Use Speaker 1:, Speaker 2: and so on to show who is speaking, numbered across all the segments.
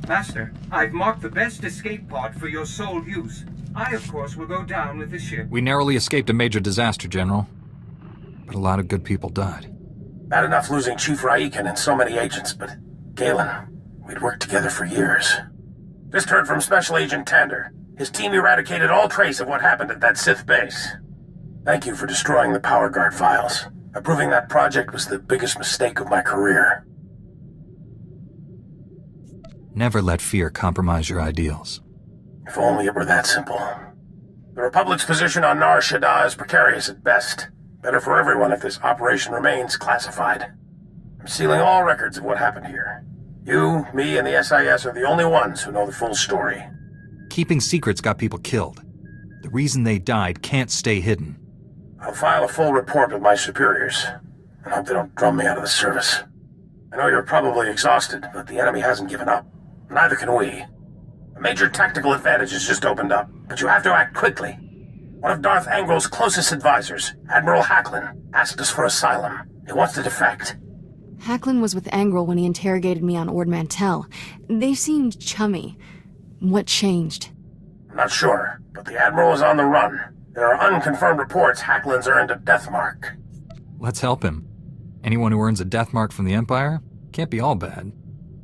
Speaker 1: Master, I've marked the best escape pod for your sole use. I, of course, will go down with the ship.
Speaker 2: We narrowly escaped a major disaster, General. But a lot of good people died.
Speaker 3: Bad enough losing Chief Raiken and so many agents, but Galen, we'd worked together for years. Just heard from Special Agent Tander. His team eradicated all trace of what happened at that Sith base. Thank you for destroying the Power Guard files. Approving that project was the biggest mistake of my career.
Speaker 2: Never let fear compromise your ideals.
Speaker 3: If only it were that simple. The Republic's position on Nar Shaddaa is precarious at best. Better for everyone if this operation remains classified. I'm sealing all records of what happened here. You, me, and the SIS are the only ones who know the full story.
Speaker 2: Keeping secrets got people killed. The reason they died can't stay hidden.
Speaker 3: I'll file a full report with my superiors, and hope they don't drum me out of the service. I know you're probably exhausted, but the enemy hasn't given up. Neither can we. A major tactical advantage has just opened up, but you have to act quickly. One of Darth Angrel's closest advisors, Admiral Hacklin, asked us for asylum. He wants to defect.
Speaker 4: Hacklin was with Angrel when he interrogated me on Ord Mantell. They seemed chummy. What changed?
Speaker 3: I'm not sure, but the Admiral is on the run. There are unconfirmed reports Hacklin's earned a death mark.
Speaker 2: Let's help him. Anyone who earns a death mark from the Empire can't be all bad.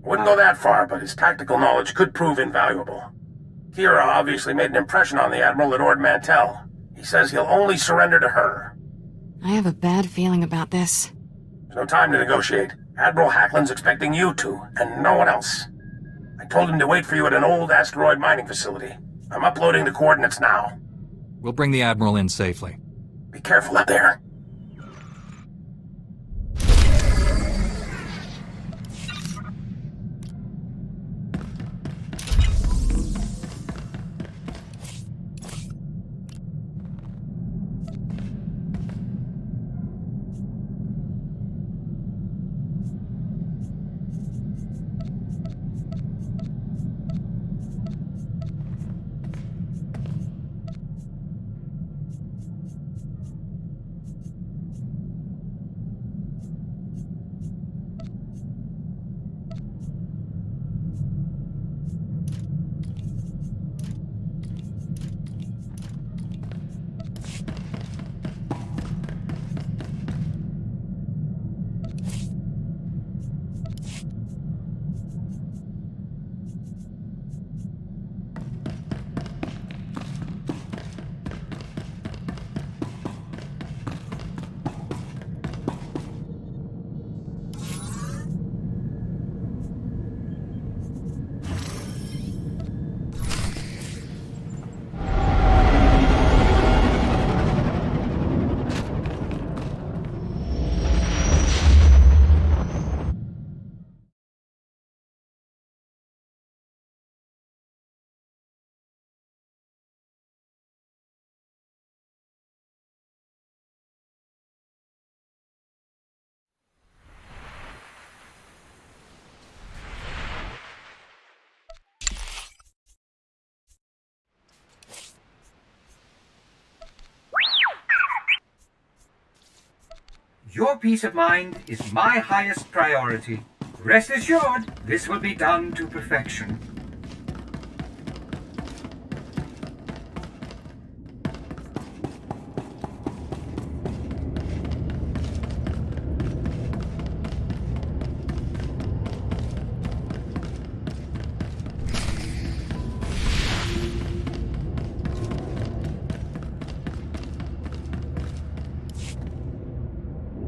Speaker 3: Wouldn't go that far, but his tactical knowledge could prove invaluable. Kira obviously made an impression on the Admiral at Ord Mantell. He says he'll only surrender to her.
Speaker 4: I have a bad feeling about this.
Speaker 3: There's no time to negotiate. Admiral Hacklin's expecting you to, and no one else. I told him to wait for you at an old asteroid mining facility. I'm uploading the coordinates now.
Speaker 2: We'll bring the Admiral in safely.
Speaker 3: Be careful up there.
Speaker 1: Your peace of mind is my highest priority. Rest assured, this will be done to perfection.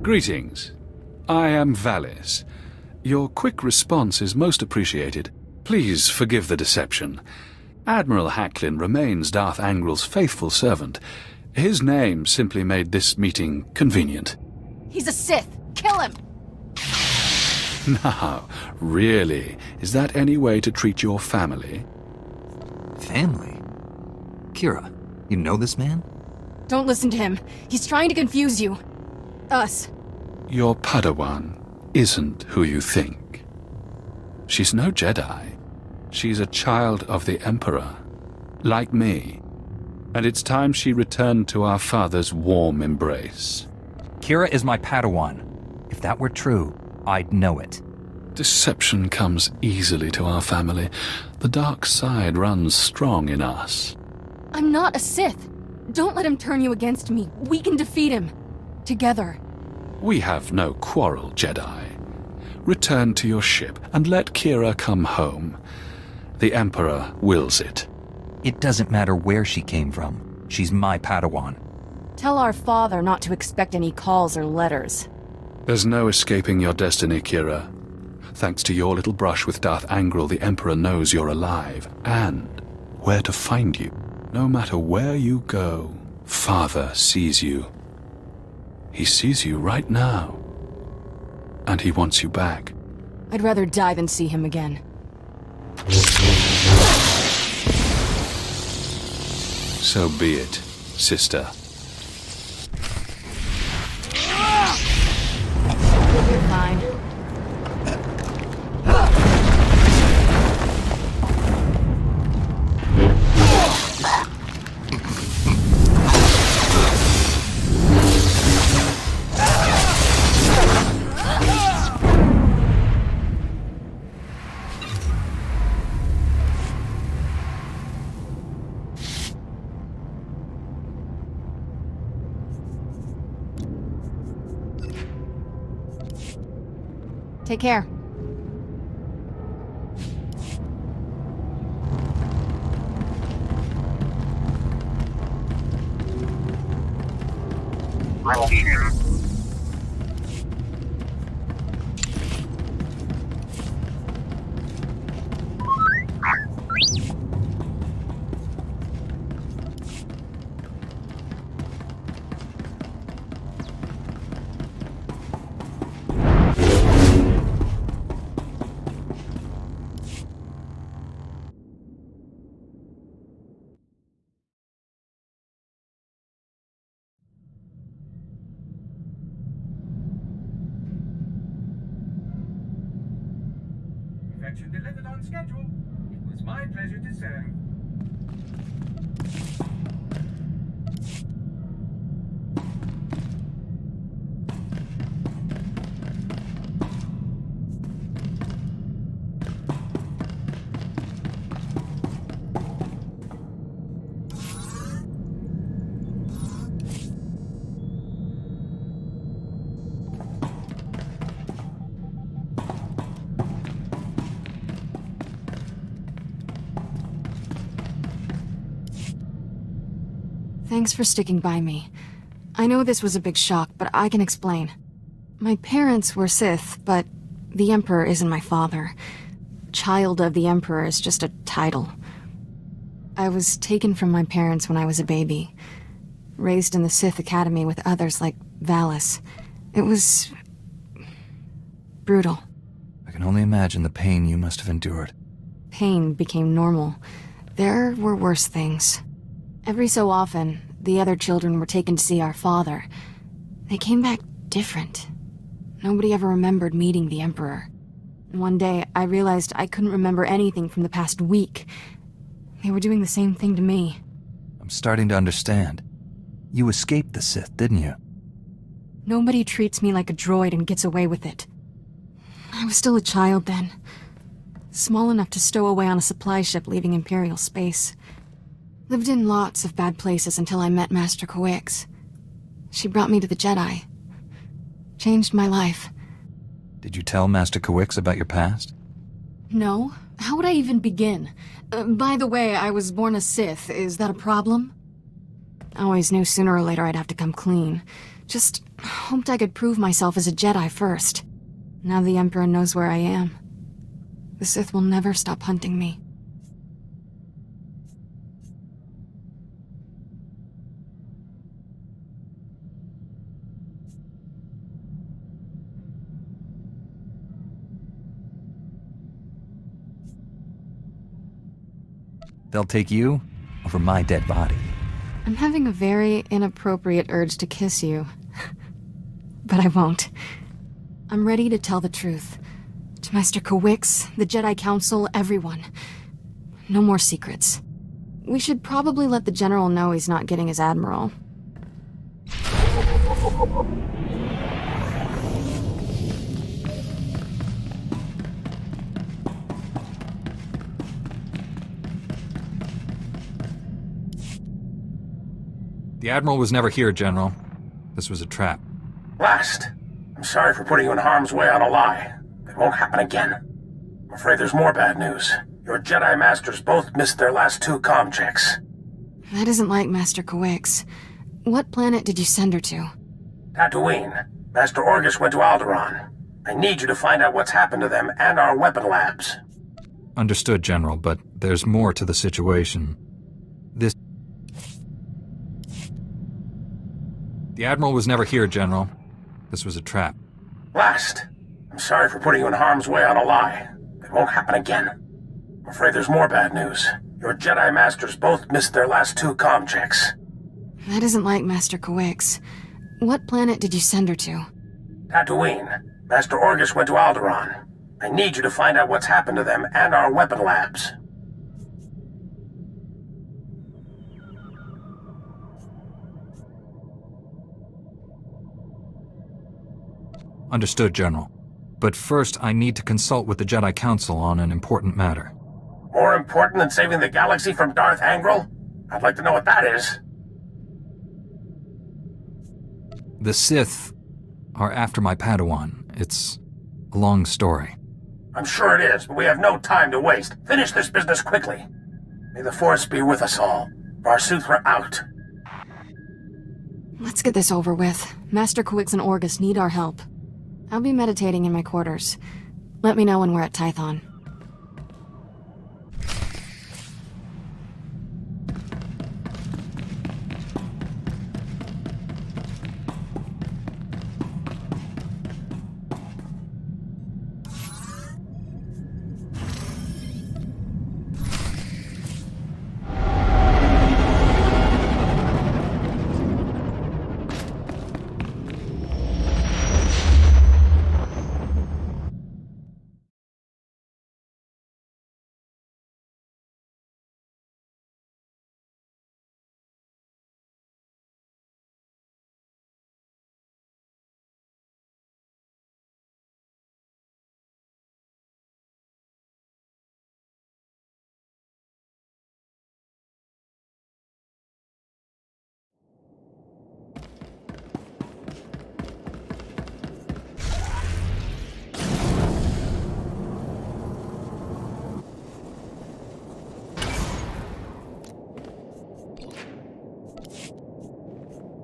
Speaker 5: Greetings. I am Valis. Your quick response is most appreciated. Please forgive the deception. Admiral Hacklin remains Darth Angrel's faithful servant. His name simply made this meeting convenient.
Speaker 4: He's a Sith! Kill him!
Speaker 5: Now, really, is that any way to treat your family?
Speaker 2: Family? Kira, you know this man?
Speaker 4: Don't listen to him. He's trying to confuse you. Us.
Speaker 5: Your Padawan isn't who you think. She's no Jedi. She's a child of the Emperor, like me. And it's time she returned to our father's warm embrace.
Speaker 2: Kira is my Padawan. If that were true, I'd know it.
Speaker 5: Deception comes easily to our family. The dark side runs strong in us.
Speaker 4: I'm not a Sith. Don't let him turn you against me. We can defeat him. Together.
Speaker 5: We have no quarrel, Jedi. Return to your ship and let Kira come home. The Emperor wills it.
Speaker 2: It doesn't matter where she came from. She's my Padawan.
Speaker 4: Tell our father not to expect any calls or letters.
Speaker 5: There's no escaping your destiny, Kira. Thanks to your little brush with Darth Angral, the Emperor knows you're alive, and where to find you. No matter where you go, Father sees you. He sees you right now. And he wants you back.
Speaker 4: I'd rather die than see him again.
Speaker 5: So be it, sister.
Speaker 4: You're fine. Take care.
Speaker 1: Perfection delivered on schedule. It was my pleasure to serve.
Speaker 4: Thanks for sticking by me. I know this was a big shock, but I can explain. My parents were Sith, but the Emperor isn't my father. Child of the Emperor is just a title. I was taken from my parents when I was a baby. Raised in the Sith Academy with others like Valis. It was brutal.
Speaker 2: I can only imagine the pain you must have endured.
Speaker 4: Pain became normal. There were worse things. Every so often, the other children were taken to see our father. They came back different. Nobody ever remembered meeting the Emperor. One day, I realized I couldn't remember anything from the past week. They were doing the same thing to me.
Speaker 2: I'm starting to understand. You escaped the Sith, didn't you?
Speaker 4: Nobody treats me like a droid and gets away with it. I was still a child then. Small enough to stow away on a supply ship leaving Imperial space. Lived in lots of bad places until I met Master Coix. She brought me to the Jedi. Changed my life.
Speaker 2: Did you tell Master Coix about your past?
Speaker 4: No. How would I even begin? By the way, I was born a Sith. Is that a problem? I always knew sooner or later I'd have to come clean. Just hoped I could prove myself as a Jedi first. Now the Emperor knows where I am. The Sith will never stop hunting me.
Speaker 2: They'll take you over my dead body.
Speaker 4: I'm having a very inappropriate urge to kiss you. But I won't. I'm ready to tell the truth. To Master Coix, the Jedi Council, everyone. No more secrets. We should probably let the General know he's not getting his Admiral.
Speaker 2: The Admiral was never here, General. This was a trap.
Speaker 3: Last. I'm sorry for putting you in harm's way on a lie. It won't happen again. I'm afraid there's more bad news. Your Jedi Masters both missed their last 2 comm checks.
Speaker 4: That isn't like Master Kawix. What planet did you send her to?
Speaker 3: Tatooine. Master Orgus went to Alderaan. I need you to find out what's happened to them and our weapon labs.
Speaker 2: Understood, General, but there's more to the situation. The Admiral was never here, General. This was a trap.
Speaker 3: Last. I'm sorry for putting you in harm's way on a lie. It won't happen again. I'm afraid there's more bad news. Your Jedi Masters both missed their last 2 comm checks.
Speaker 4: That isn't like Master Kawix. What planet did you send her to?
Speaker 3: Tatooine. Master Orgus went to Alderaan. I need you to find out what's happened to them and our weapon labs.
Speaker 2: Understood, General. But first, I need to consult with the Jedi Council on an important matter.
Speaker 3: More important than saving the galaxy from Darth Angral? I'd like to know what that is.
Speaker 2: The Sith are after my Padawan. It's a long story.
Speaker 3: I'm sure it is, but we have no time to waste. Finish this business quickly. May the Force be with us all. Barsuthra out.
Speaker 4: Let's get this over with. Master Kawix and Orgus need our help. I'll be meditating in my quarters. Let me know when we're at Tython.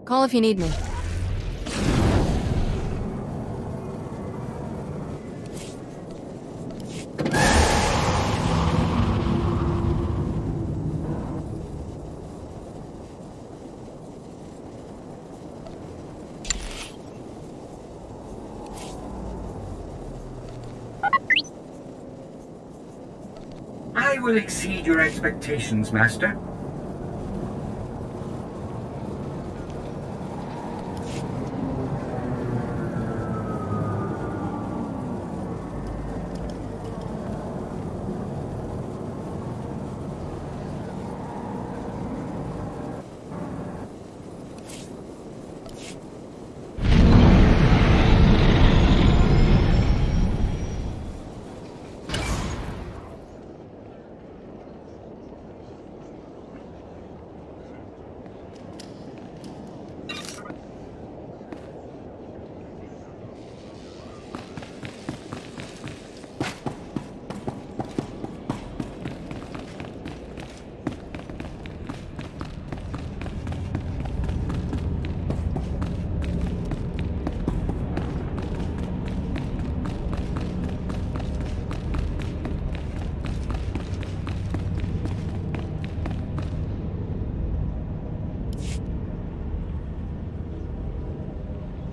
Speaker 4: Call if you need me.
Speaker 1: I will exceed your expectations, Master.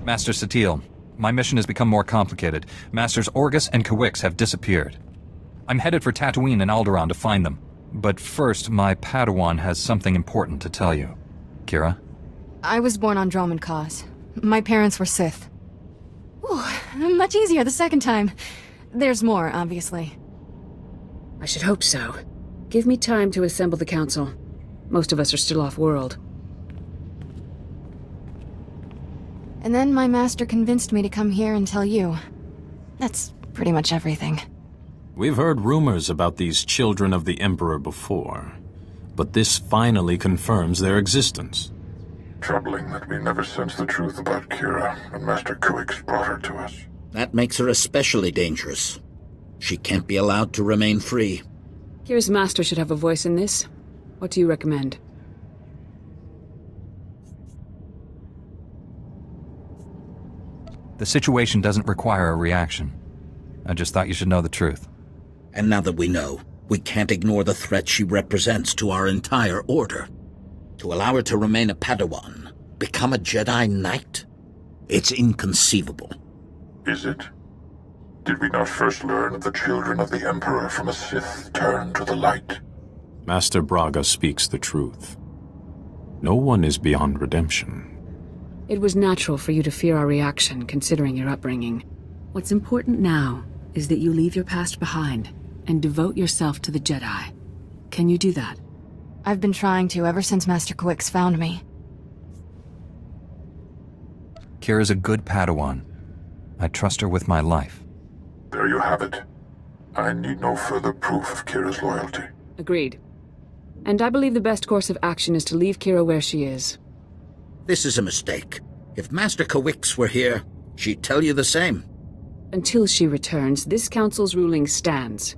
Speaker 2: Master Satil, my mission has become more complicated. Masters Orgus and Kawix have disappeared. I'm headed for Tatooine and Alderaan to find them. But first, my Padawan has something important to tell you. Kira?
Speaker 4: I was born on Dromund Kaas. My parents were Sith. Ooh, much easier the second time. There's more, obviously.
Speaker 6: I should hope so. Give me time to assemble the council. Most of us are still off-world.
Speaker 4: And then my master convinced me to come here and tell you. That's pretty much everything.
Speaker 7: We've heard rumors about these children of the Emperor before, but this finally confirms their existence.
Speaker 8: troubling that we never sensed the truth about Kira when Master Kuix brought her to us.
Speaker 9: That makes her especially dangerous. She can't be allowed to remain free.
Speaker 6: Kira's master should have a voice in this. What do you recommend?
Speaker 2: The situation doesn't require a reaction. I just thought you should know the truth.
Speaker 9: And now that we know, we can't ignore the threat she represents to our entire order. To allow her to remain a Padawan, become a Jedi Knight? It's inconceivable.
Speaker 8: Is it? Did we not first learn of the children of the Emperor from a Sith turn to the light?
Speaker 7: Master Braga speaks the truth. No one is beyond redemption.
Speaker 6: It was natural for you to fear our reaction, considering your upbringing. What's important now is that you leave your past behind and devote yourself to the Jedi. Can you do that?
Speaker 4: I've been trying to ever since Master Kuix found me.
Speaker 2: Kira's a good Padawan. I trust her with my life.
Speaker 8: There you have it. I need no further proof of Kira's loyalty.
Speaker 6: Agreed. And I believe the best course of action is to leave Kira where she is.
Speaker 9: This is a mistake. If Master Kuix were here, she'd tell you the same.
Speaker 6: Until she returns, this council's ruling stands.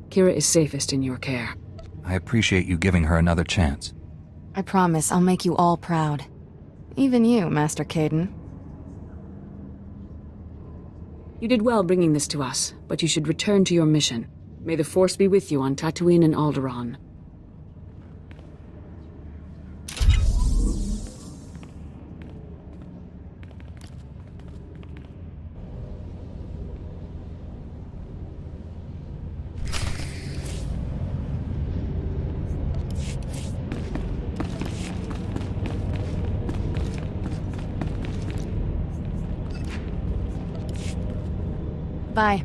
Speaker 6: Kira is safest in your care.
Speaker 2: I appreciate you giving her another chance.
Speaker 4: I promise I'll make you all proud. Even you, Master Caden.
Speaker 6: You did well bringing this to us, but you should return to your mission. May the Force be with you on Tatooine and Alderaan.
Speaker 4: Bye.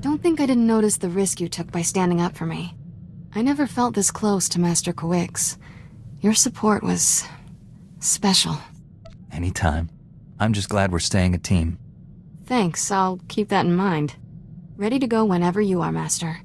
Speaker 4: Don't think I didn't notice the risk you took by standing up for me. I never felt this close to Master Kuix. Your support was special.
Speaker 2: Anytime. I'm just glad we're staying a team.
Speaker 4: Thanks, I'll keep that in mind. Ready to go whenever you are, Master.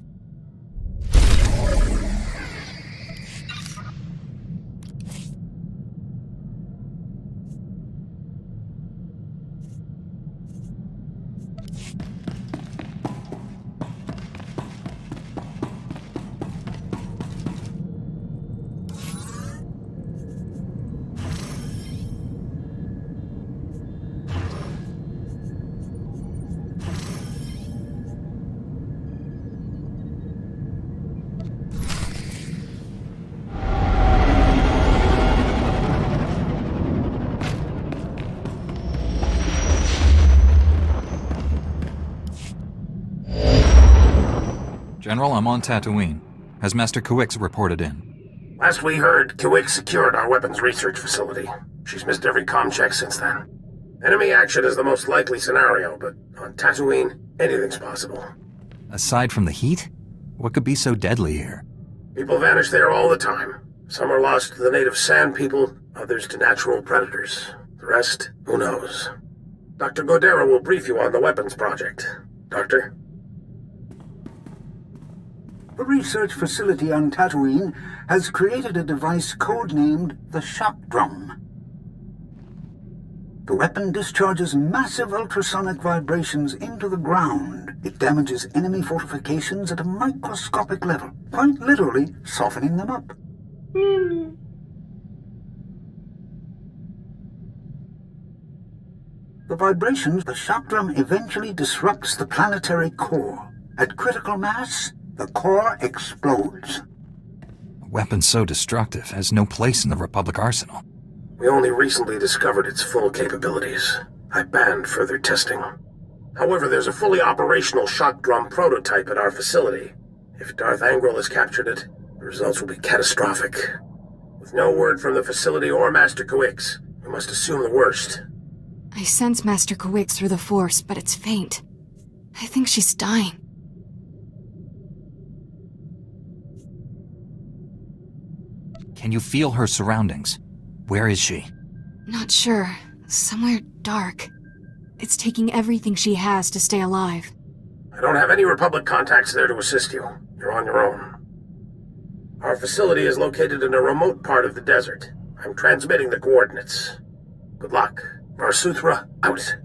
Speaker 2: General, I'm on Tatooine. Has Master Kuix reported in?
Speaker 3: Last we heard, Kuix secured our weapons research facility. She's missed every comm check since then. Enemy action is the most likely scenario, but on Tatooine, anything's possible.
Speaker 2: Aside from the heat? What could be so deadly here?
Speaker 3: People vanish there all the time. Some are lost to the native sand people, others to natural predators. The The rest, who knows? Dr. Godera will brief you on the weapons project. Doctor?
Speaker 10: The research facility on Tatooine has created a device codenamed the Shock Drum. The weapon discharges massive ultrasonic vibrations into the ground. It damages enemy fortifications at a microscopic level, quite literally softening them up. The vibrations, the shock drum eventually disrupts the planetary core. At critical mass, the core explodes.
Speaker 2: A weapon so destructive has no place in the Republic arsenal.
Speaker 3: We only recently discovered its full capabilities. I banned further testing. However, there's a fully operational shock drum prototype at our facility. If Darth Angral has captured it, the results will be catastrophic. With no word from the facility or Master Kawix, we must assume the worst.
Speaker 4: I sense Master Kawix through the Force, but it's faint. I think she's dying.
Speaker 2: Can you feel her surroundings? Where is she?
Speaker 4: Not sure. Somewhere dark. It's taking everything she has to stay alive.
Speaker 3: I don't have any Republic contacts there to assist you. You're on your own. Our facility is located in a remote part of the desert. I'm transmitting the coordinates. Good luck. Varsuthra, out.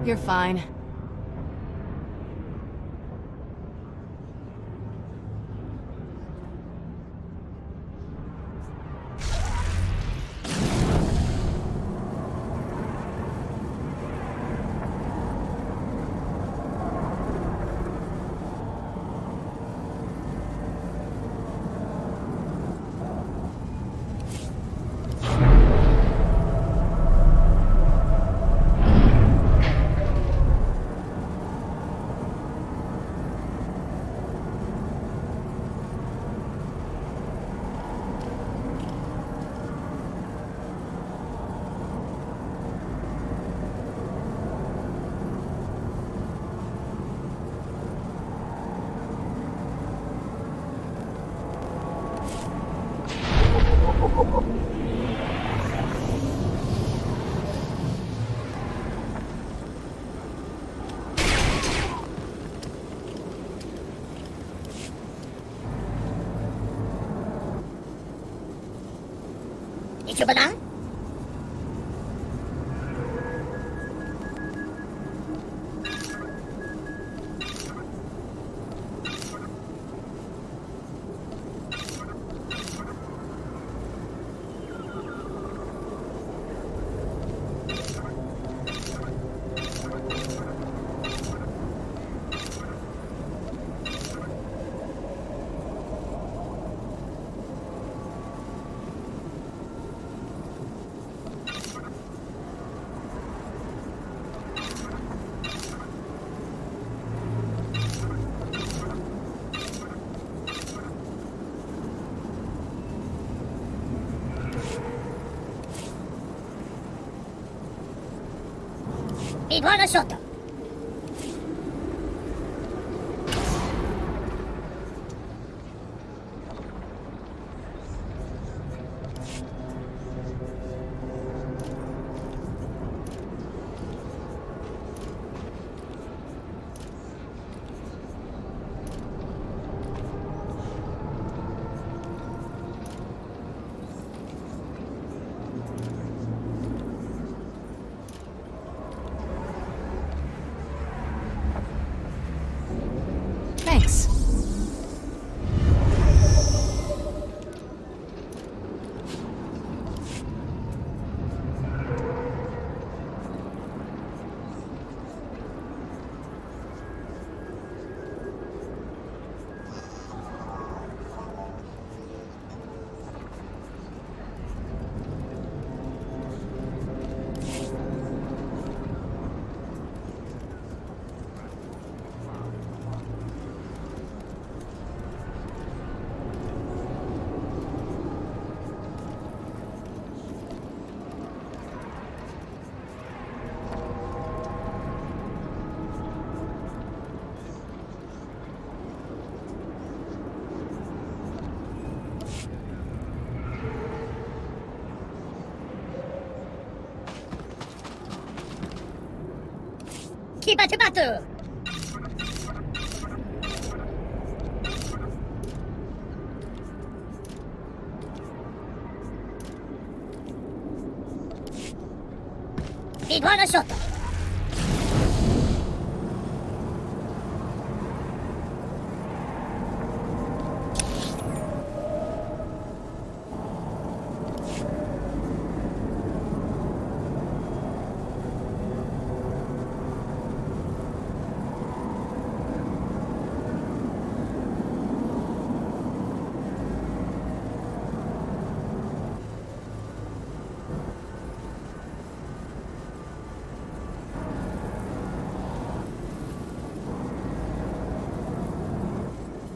Speaker 4: You're fine.
Speaker 11: Coba na? E buona sotto. Batu batu batu! Riconosciuto!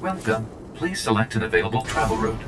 Speaker 12: Welcome. Please select an available travel route.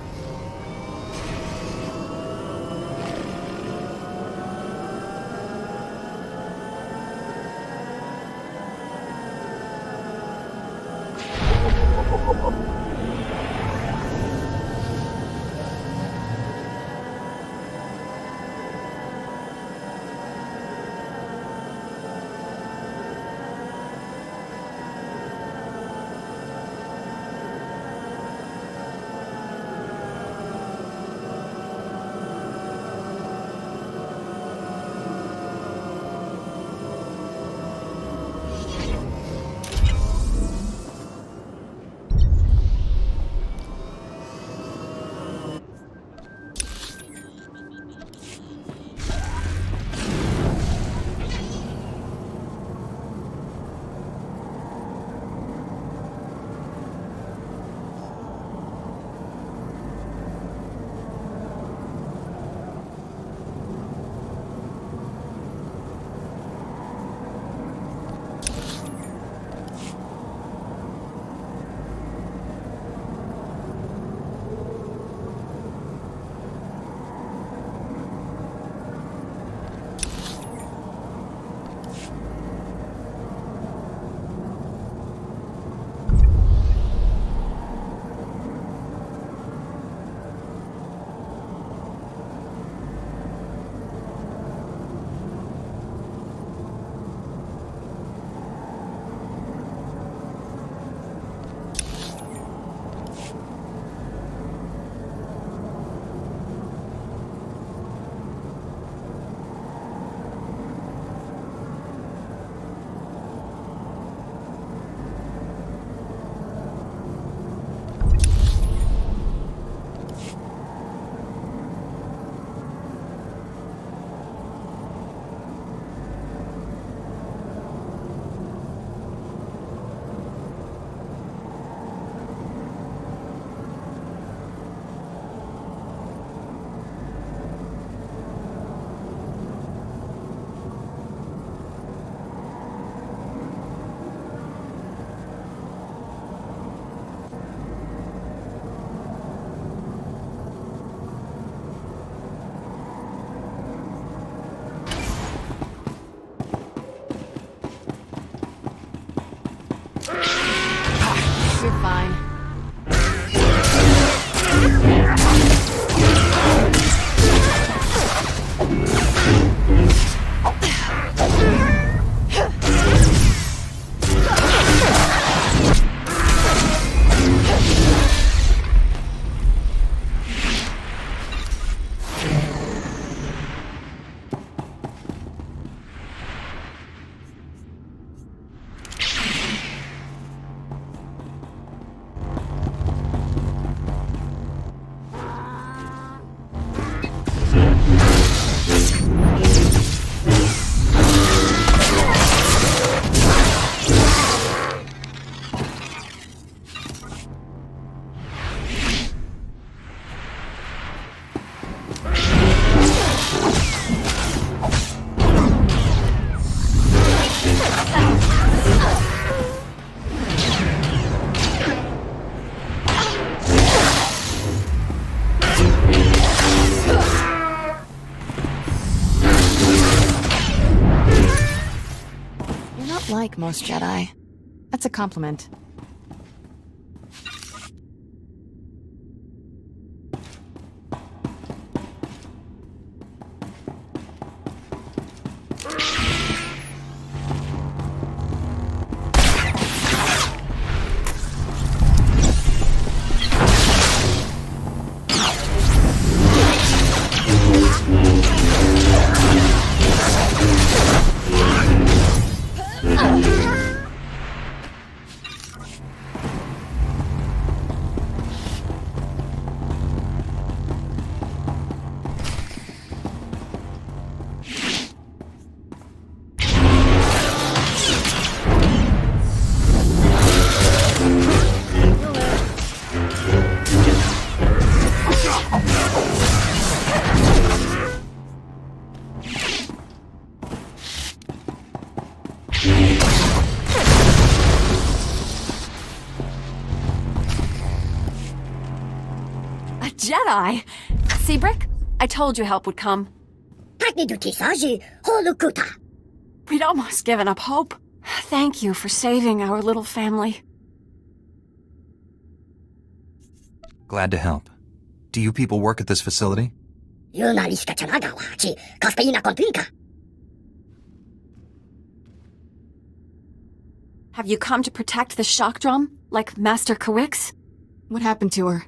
Speaker 4: You're fine. Like most Jedi. That's a compliment. Jedi! See, Brick? I told you help would come. We'd almost given up hope. Thank you for saving our little family.
Speaker 2: Glad to help. Do you people work at this facility?
Speaker 4: Have you come to protect the shock drum, like Master Kawix? What happened to her?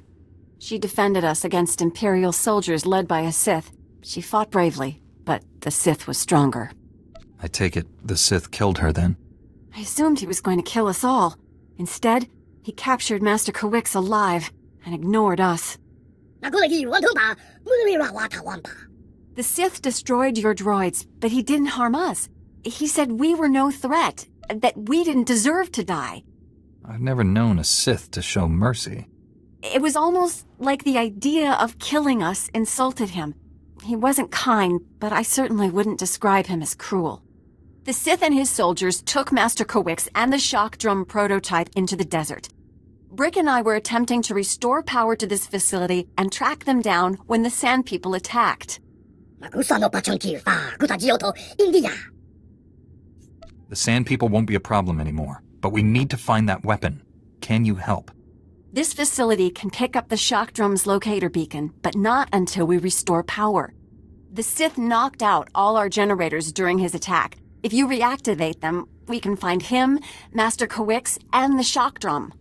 Speaker 4: She defended us against Imperial soldiers led by a Sith. She fought bravely, but the Sith was stronger.
Speaker 2: I take it the Sith killed her then?
Speaker 4: I assumed he was going to kill us all. Instead, he captured Master Kawix alive and ignored us. The Sith destroyed your droids, but he didn't harm us. He said we were no threat, that we didn't deserve to die.
Speaker 2: I've never known a Sith to show mercy.
Speaker 4: It was almost like the idea of killing us insulted him. He wasn't kind, but I certainly wouldn't describe him as cruel. The Sith and his soldiers took Master Kawix and the shock drum prototype into the desert. Brick and I were attempting to restore power to this facility and track them down when the Sand People attacked.
Speaker 2: The Sand People won't be a problem anymore, but we need to find that weapon. Can you help?
Speaker 4: This facility can pick up the shock drum's locator beacon, but not until we restore power. The Sith knocked out all our generators during his attack. If you reactivate them, we can find him, Master Kawix, and the shock drum.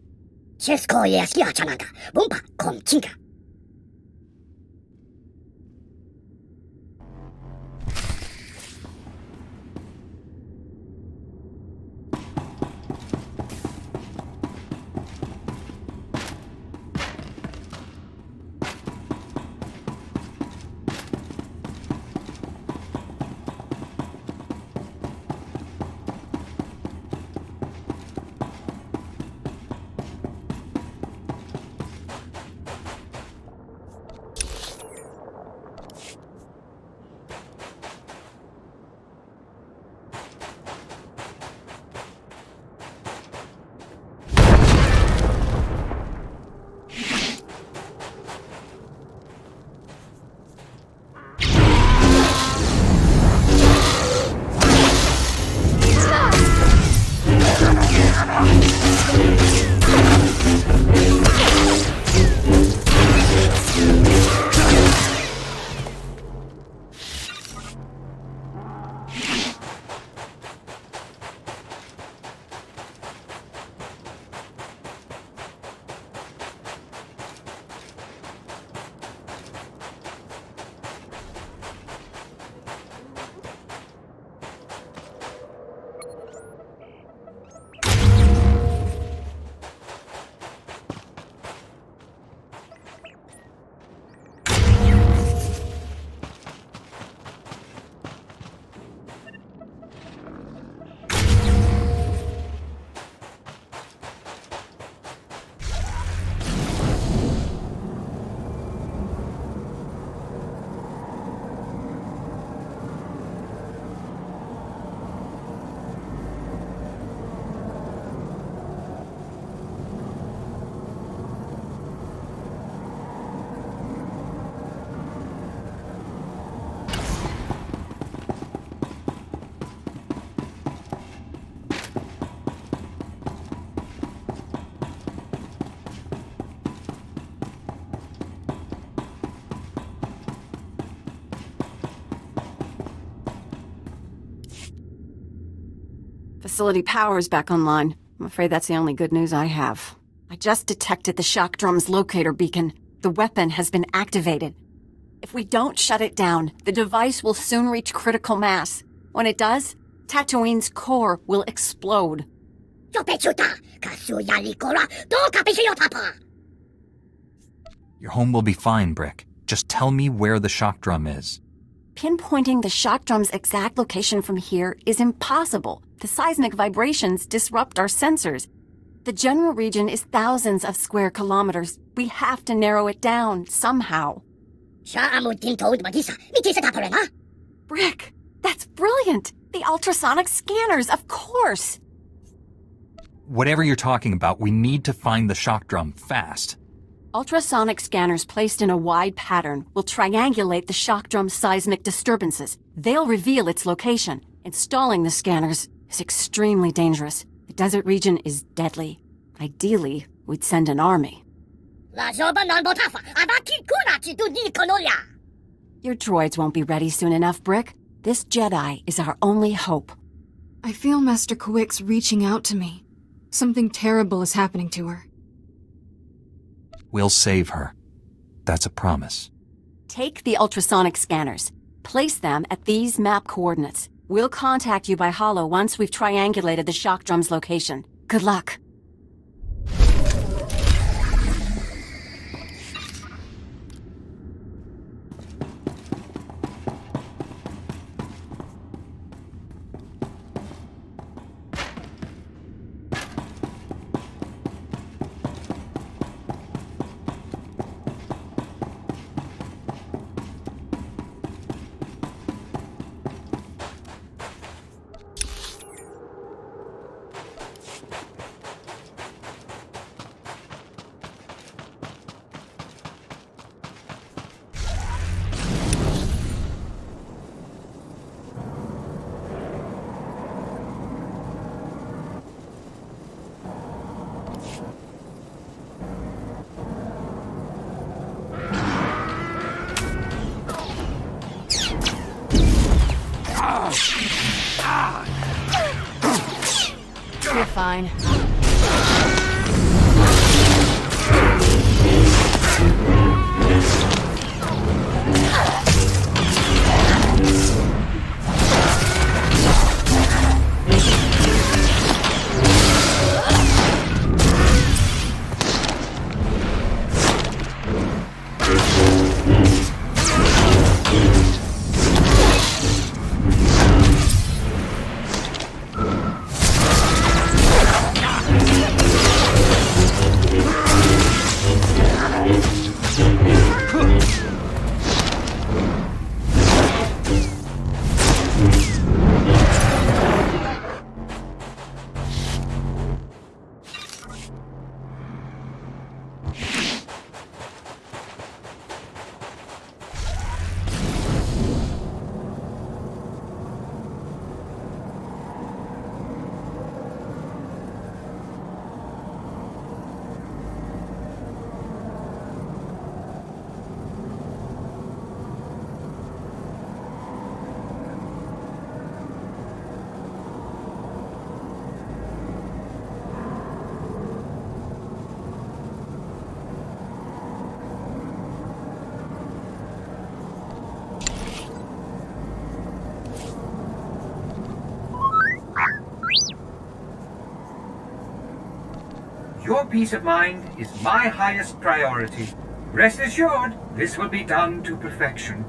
Speaker 4: Facility power's back online. I'm afraid that's the only good news I have. I just detected the shock drum's locator beacon. The weapon has been activated. If we don't shut it down, the device will soon reach critical mass. When it does, Tatooine's core will explode.
Speaker 2: Your home will be fine, Brick. Just tell me where the shock drum is.
Speaker 4: Pinpointing the shock drum's exact location from here is impossible. The seismic vibrations disrupt our sensors. The general region is thousands of square kilometers. We have to narrow it down somehow. Brick, that's brilliant! The ultrasonic scanners, of course!
Speaker 2: Whatever you're talking about, we need to find the shock drum fast.
Speaker 13: Ultrasonic scanners placed in a wide pattern will triangulate the shock drum's seismic disturbances. They'll reveal its location. Installing the scanners is extremely dangerous. The desert region is deadly. Ideally, we'd send an army. Your droids won't be ready soon enough, Brick. This Jedi is our only hope.
Speaker 4: I feel Master Kawik's reaching out to me. Something terrible is happening to her.
Speaker 2: We'll save her. That's a promise.
Speaker 13: Take the ultrasonic scanners. Place them at these map coordinates. We'll contact you by holo once we've triangulated the shock drum's location. Good luck.
Speaker 4: You're fine.
Speaker 1: Your peace of mind is my highest priority. Rest assured, this will be done to perfection.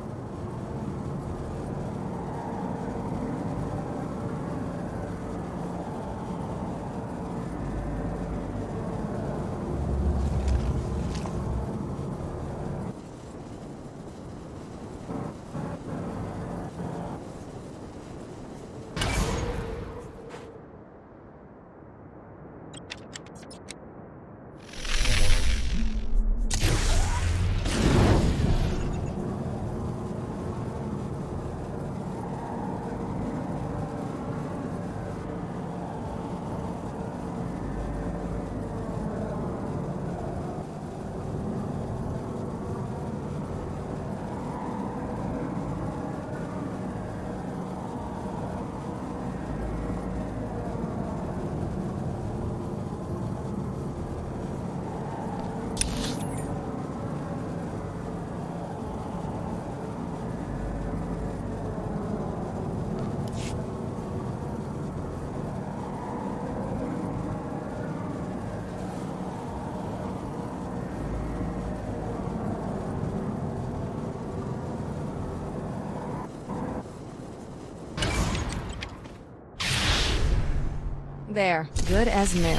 Speaker 4: There, good as new.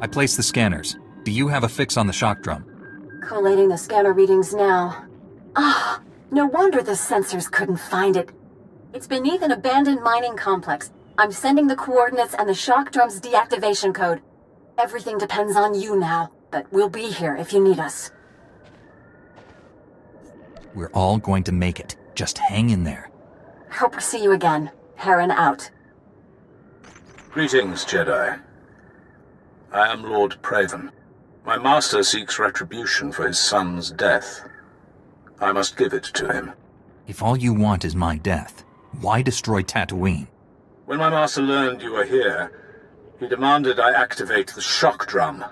Speaker 2: I placed the scanners. Do you have a fix on the shock drum?
Speaker 13: Collating the scanner readings now. Ah, no wonder the sensors couldn't find it. It's beneath an abandoned mining complex. I'm sending the coordinates and the shock drum's deactivation code. Everything depends on you now, but we'll be here if you need us.
Speaker 2: We're all going to make it. Just hang in there.
Speaker 13: Hope to see you again. Heron out.
Speaker 3: Greetings, Jedi. I am Lord Praven. My master seeks retribution for his son's death. I must give it to him.
Speaker 2: If all you want is my death, why destroy Tatooine?
Speaker 3: When my master learned you were here, he demanded I activate the shock drum.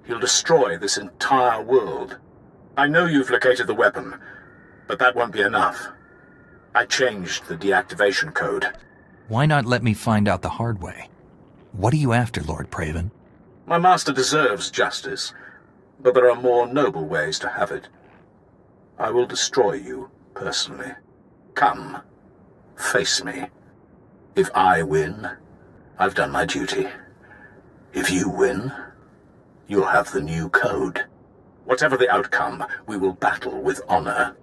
Speaker 3: He'll destroy this entire world. I know you've located the weapon, but that won't be enough. I changed the deactivation code.
Speaker 2: Why not let me find out the hard way? What are you after, Lord Praven?
Speaker 3: My master deserves justice, but there are more noble ways to have it. I will destroy you, personally. Come, face me. If I win, I've done my duty. If you win, you'll have the new code. Whatever the outcome, we will battle with honor.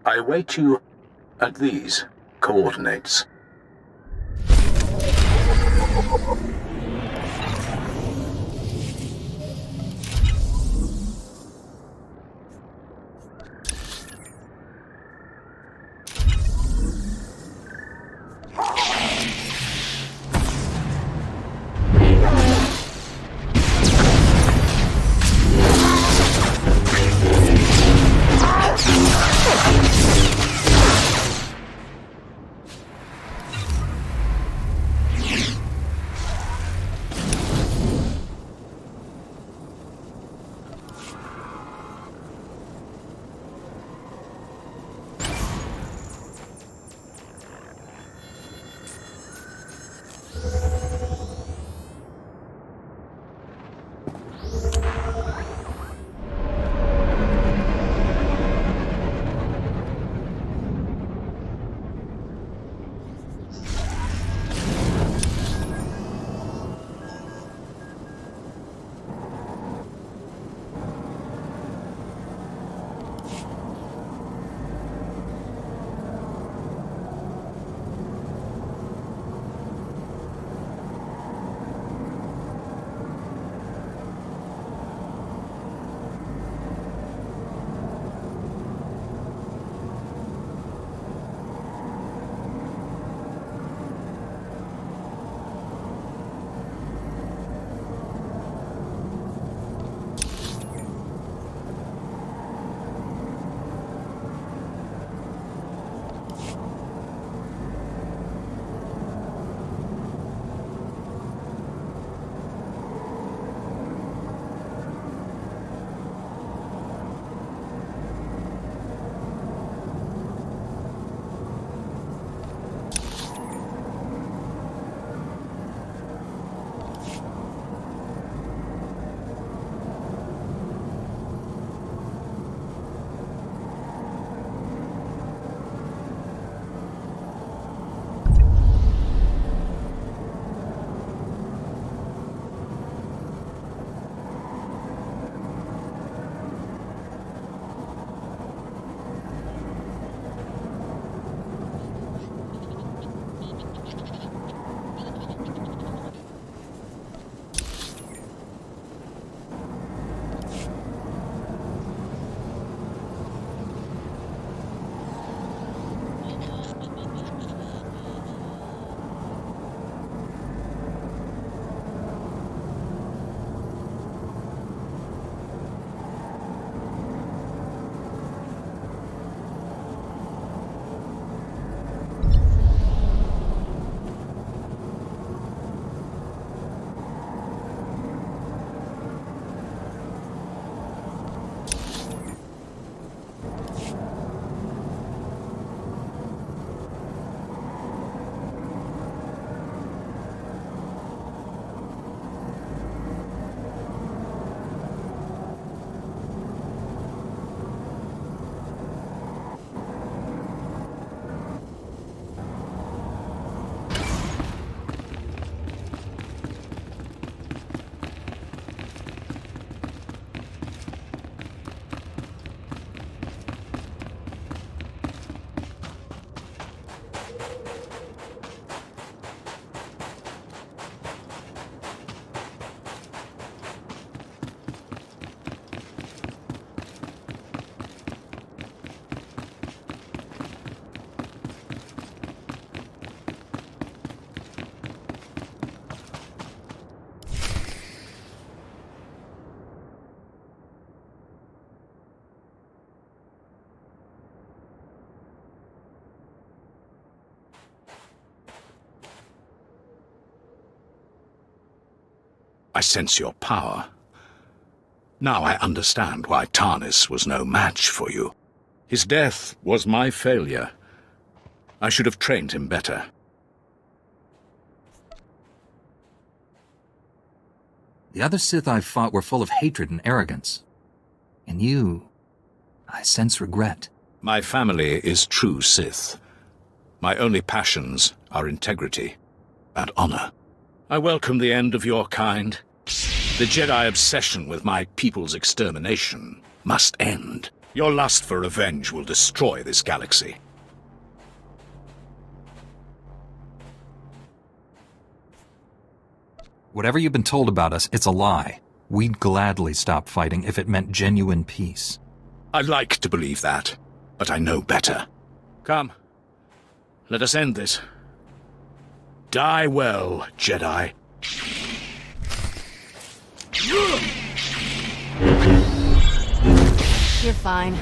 Speaker 3: I await you at these coordinates.
Speaker 5: I sense your power. Now I understand why Tarnis was no match for you. His death was my failure. I should have trained him better.
Speaker 2: The other Sith I've fought were full of hatred and arrogance. In you, I sense regret.
Speaker 5: My family is true Sith. My only passions are integrity and honor. I welcome the end of your kind. The Jedi obsession with my people's extermination must end. Your lust for revenge will destroy this galaxy.
Speaker 2: Whatever you've been told about us, it's a lie. We'd gladly stop fighting if it meant genuine peace.
Speaker 5: I'd like to believe that, but I know better. Come, let us end this. Die well, Jedi.
Speaker 4: You're fine.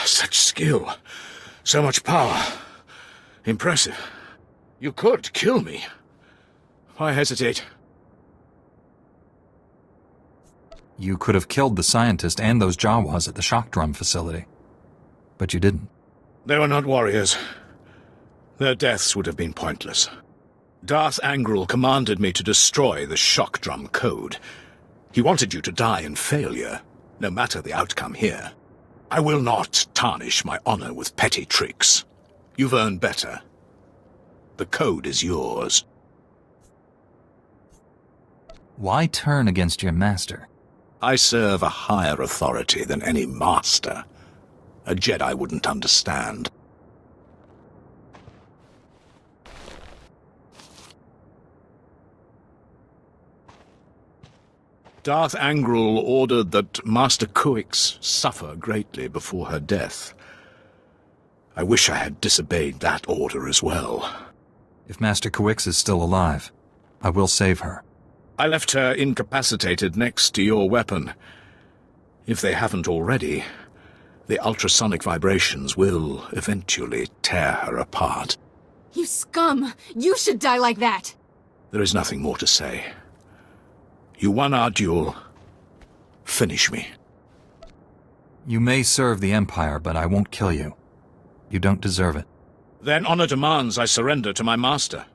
Speaker 5: Such skill. So much power. Impressive. You could kill me. Why hesitate?
Speaker 2: You could have killed the scientist and those Jawas at the shock drum facility. But you didn't.
Speaker 5: They were not warriors. Their deaths would have been pointless. Darth Angral commanded me to destroy the shock drum code. He wanted you to die in failure, no matter the outcome here. I will not tarnish my honor with petty tricks. You've earned better. The code is yours.
Speaker 2: Why turn against your master?
Speaker 5: I serve a higher authority than any master. A Jedi wouldn't understand. Darth Angral ordered that Master Kuix suffer greatly before her death. I wish I had disobeyed that order as well.
Speaker 2: If Master Kuix is still alive, I will save her.
Speaker 5: I left her incapacitated next to your weapon. If they haven't already, the ultrasonic vibrations will eventually tear her apart.
Speaker 4: You scum! You should die like that!
Speaker 5: There is nothing more to say. You won our duel. Finish me.
Speaker 2: You may serve the Empire, but I won't kill you. You don't deserve it.
Speaker 5: Then honor demands I surrender to my master.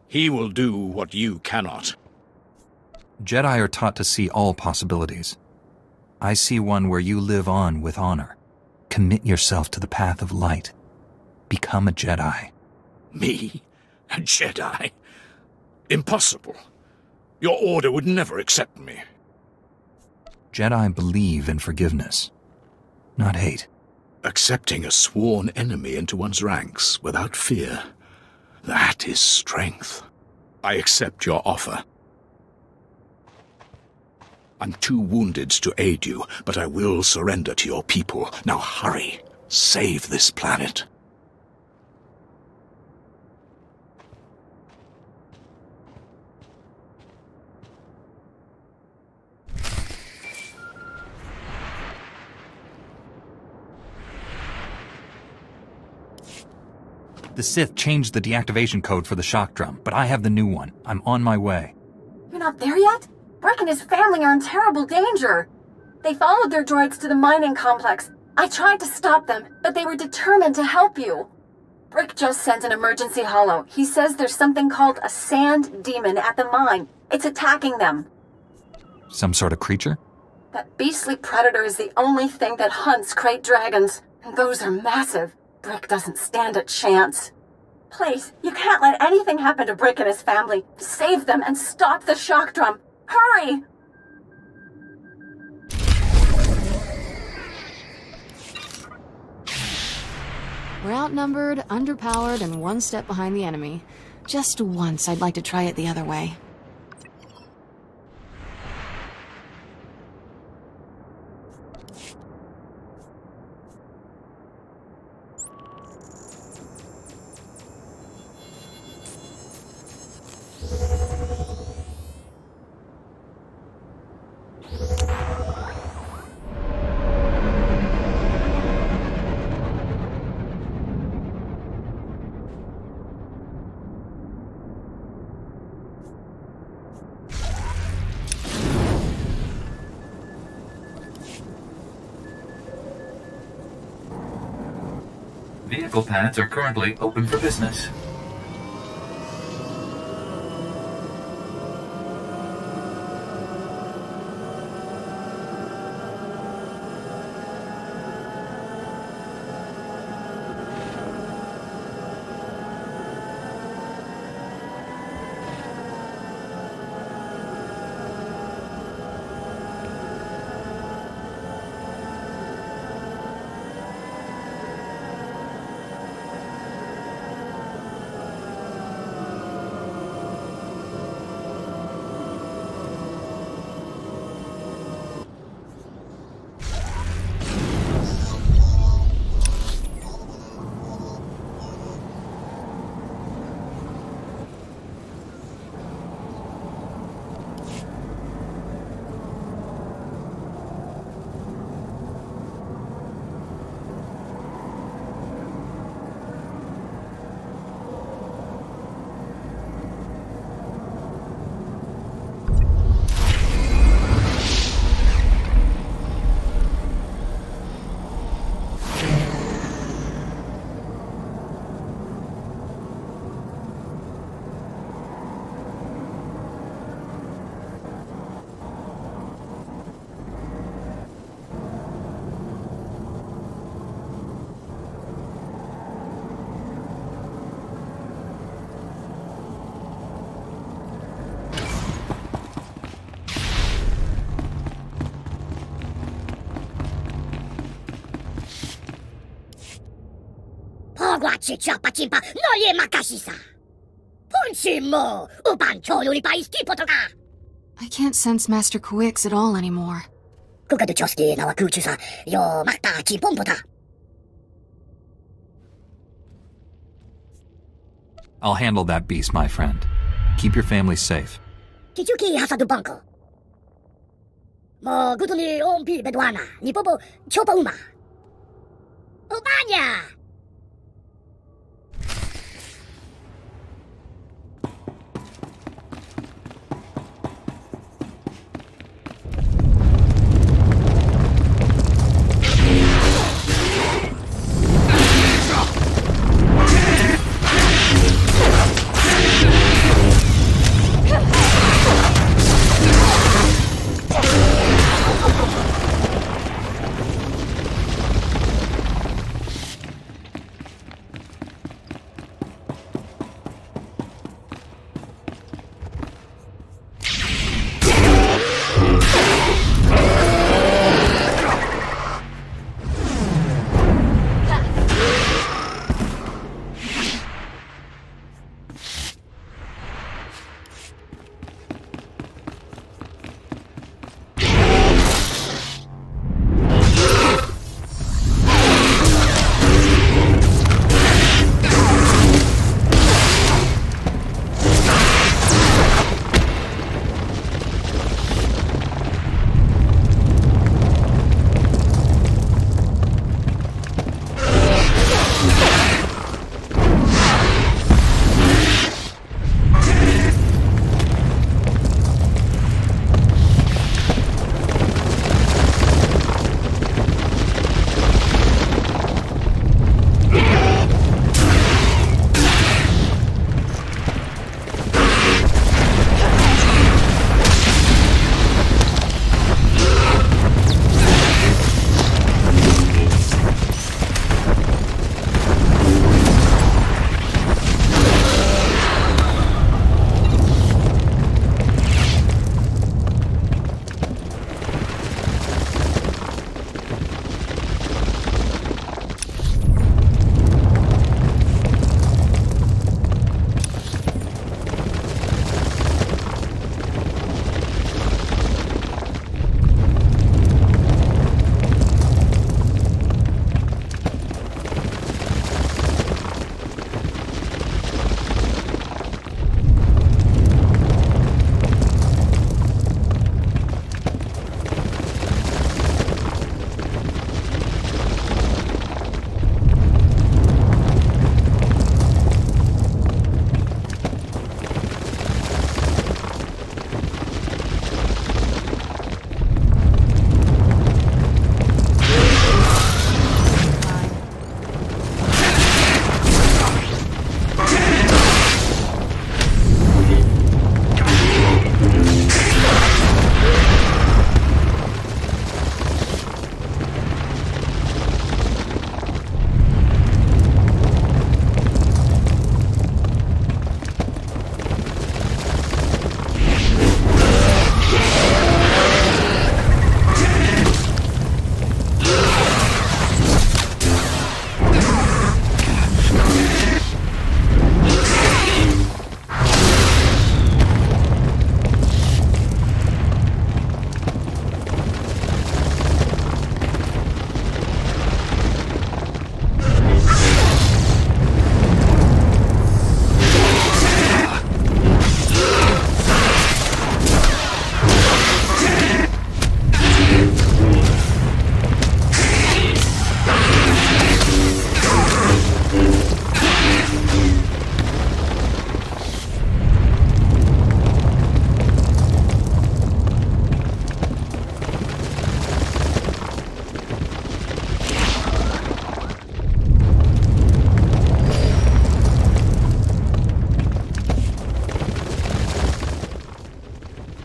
Speaker 5: He will do what you cannot.
Speaker 2: Jedi are taught to see all possibilities. I see one where you live on with honor. Commit yourself to the path of light. Become a Jedi.
Speaker 5: Me? A Jedi? Impossible. Your order would never accept me.
Speaker 2: Jedi believe in forgiveness, not hate.
Speaker 5: Accepting a sworn enemy into one's ranks without fear, that is strength. I accept your offer. I'm too wounded to aid you, but I will surrender to your people. Now hurry. Save this planet.
Speaker 2: The Sith changed the deactivation code for the shock drum, but I have the new one. I'm on my way.
Speaker 13: You're not there yet? Brick and his family are in terrible danger. They followed their droids to the mining complex. I tried to stop them, but they were determined to help you. Brick just sent an emergency holo. He says there's something called a sand demon at the mine. It's attacking them.
Speaker 2: Some sort of creature?
Speaker 13: That beastly predator is the only thing that hunts crate dragons. And those are massive. Brick doesn't stand a chance. Please, you can't let anything happen to Brick and his family. Save them and stop the shock drum. Hurry!
Speaker 4: We're outnumbered, underpowered, and one step behind the enemy. Just once, I'd like to try it the other way.
Speaker 12: Vehicle pads are currently open for business.
Speaker 11: Pogłacie pacimpa, no nie makasisa. Punchimo, upan choluli paiski potoka.
Speaker 4: I can't sense Master Quix at all anymore.
Speaker 11: Kuka de choski na wakuchusa, yo makta chimpompota.
Speaker 2: I'll handle that beast, my friend. Keep your family safe.
Speaker 11: Kichuki hasadu banko. Mo gutuni ompi bedwana, ni popo chopa uma. Ubanya!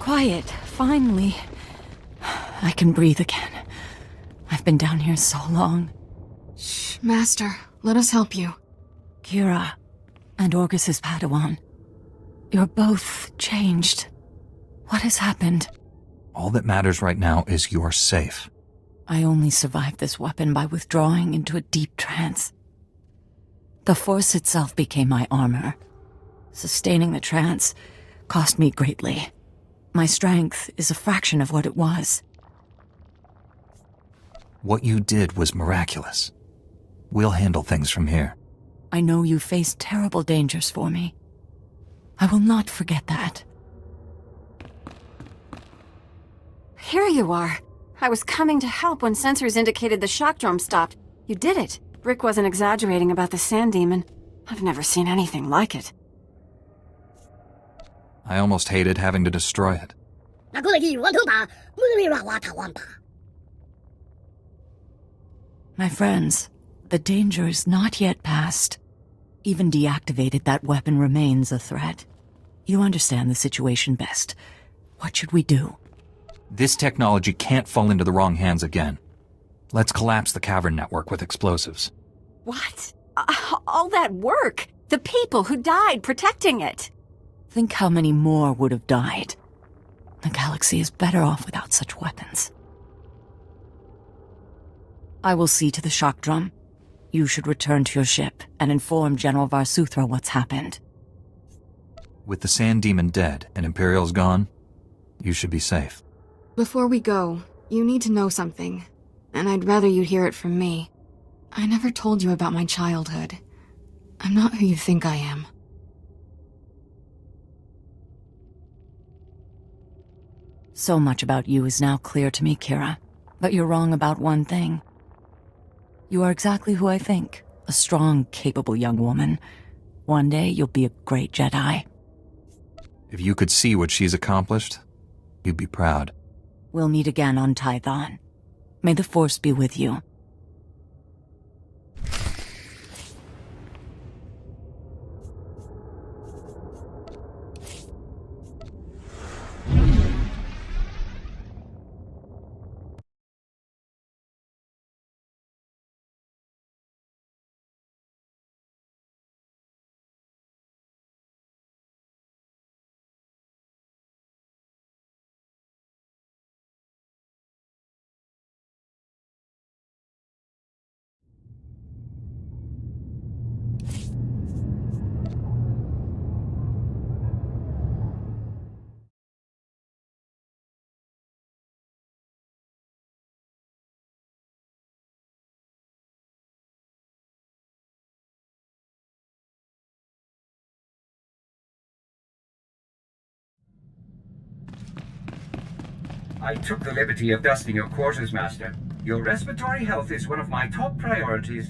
Speaker 6: Quiet, finally. I can breathe again. I've been down here so long.
Speaker 4: Shh, Master. Let us help you.
Speaker 6: Kira and Orgus's Padawan. You're both changed. What has happened?
Speaker 2: All that matters right now is you're safe.
Speaker 6: I only survived this weapon by withdrawing into a deep trance. The Force itself became my armor. Sustaining the trance cost me greatly. My strength is a fraction of what it was.
Speaker 2: What you did was miraculous. We'll handle things from here.
Speaker 6: I know you faced terrible dangers for me. I will not forget that.
Speaker 13: Here you are. I was coming to help when sensors indicated the shock drum stopped. You did it. Brick wasn't exaggerating about the sand demon. I've never seen anything like it.
Speaker 2: I almost hated having to destroy it.
Speaker 6: My friends, the danger is not yet past. Even deactivated, that weapon remains a threat. You understand the situation best. What should we do?
Speaker 2: This technology can't fall into the wrong hands again. Let's collapse the cavern network with explosives.
Speaker 13: What? All that work? The people who died protecting it?
Speaker 6: Think how many more would have died. The galaxy is better off without such weapons. I will see to the shock drum. You should return to your ship and inform General Varsuthra what's happened.
Speaker 2: With the Sand Demon dead and Imperial's gone, you should be safe.
Speaker 4: Before we go, you need to know something, and I'd rather you hear it from me. I never told you about my childhood. I'm not who you think I am.
Speaker 6: So much about you is now clear to me, Kira. But you're wrong about one thing. You are exactly who I think. A strong, capable young woman. One day you'll be a great Jedi.
Speaker 2: If you could see what she's accomplished, you'd be proud.
Speaker 6: We'll meet again on Tython. May the Force be with you.
Speaker 1: I took the liberty of dusting your quarters, Master. Your respiratory health is one of my top priorities.